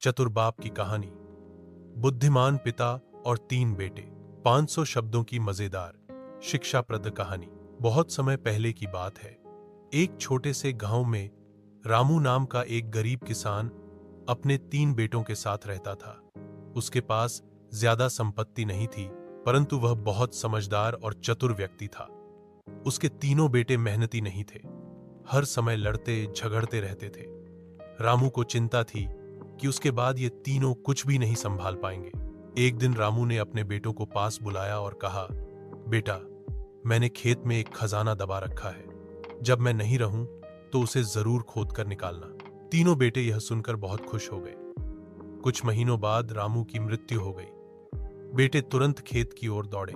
चतुर बाप की कहानी। बुद्धिमान पिता और 3 बेटे। 500 शब्दों की मजेदार शिक्षाप्रद कहानी। बहुत समय पहले की बात है। एक छोटे से गांव में रामू नाम का एक गरीब किसान अपने 3 बेटों के साथ रहता था। उसके पास ज्यादा संपत्ति नहीं थी, परंतु वह बहुत समझदार और चतुर व्यक्ति था। उसके तीनों बेटे मेहनती नहीं थे, हर समय लड़ते झगड़ते रहते थे। रामू को चिंता थी कि उसके बाद ये तीनों कुछ भी नहीं संभाल पाएंगे। एक दिन रामू ने अपने बेटों को पास बुलाया और कहा, बेटा, मैंने खेत में एक खजाना दबा रखा है। जब मैं नहीं रहूं तो उसे जरूर खोद कर निकालना। तीनों बेटे यह सुनकर बहुत खुश हो गए। कुछ महीनों बाद रामू की मृत्यु हो गई। बेटे तुरंत खेत की ओर दौड़े।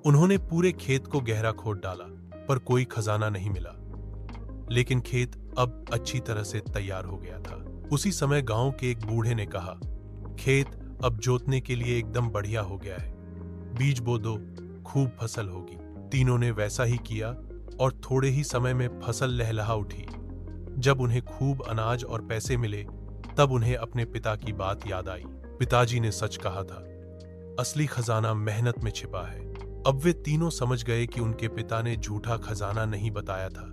उन्होंने पूरे खेत को गहरा खोद डाला, पर कोई खजाना नहीं मिला। लेकिन खेत अब अच्छी तरह से तैयार हो गया था। उसी समय गांव के एक बूढ़े ने कहा, खेत अब जोतने के लिए एकदम बढ़िया हो गया है। बीज बो दो, खूब फसल होगी। तीनों ने वैसा ही किया और थोड़े ही समय में फसल लहलहा उठी। जब उन्हें खूब अनाज और पैसे मिले, तब उन्हें अपने पिता की बात याद आई। पिताजी ने सच कहा था, असली खजाना मेहनत में छिपा है। अब वे तीनों समझ गए कि उनके पिता ने झूठा खजाना नहीं बताया था,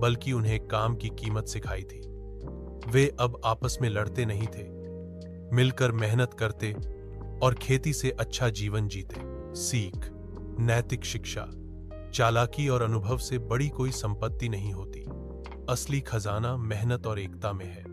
बल्कि उन्हें काम की कीमत सिखाई थी। वे अब आपस में लड़ते नहीं थे, मिलकर मेहनत करते और खेती से अच्छा जीवन जीते। सीख, नैतिक शिक्षा। चालाकी और अनुभव से बड़ी कोई संपत्ति नहीं होती। असली खजाना मेहनत और एकता में है।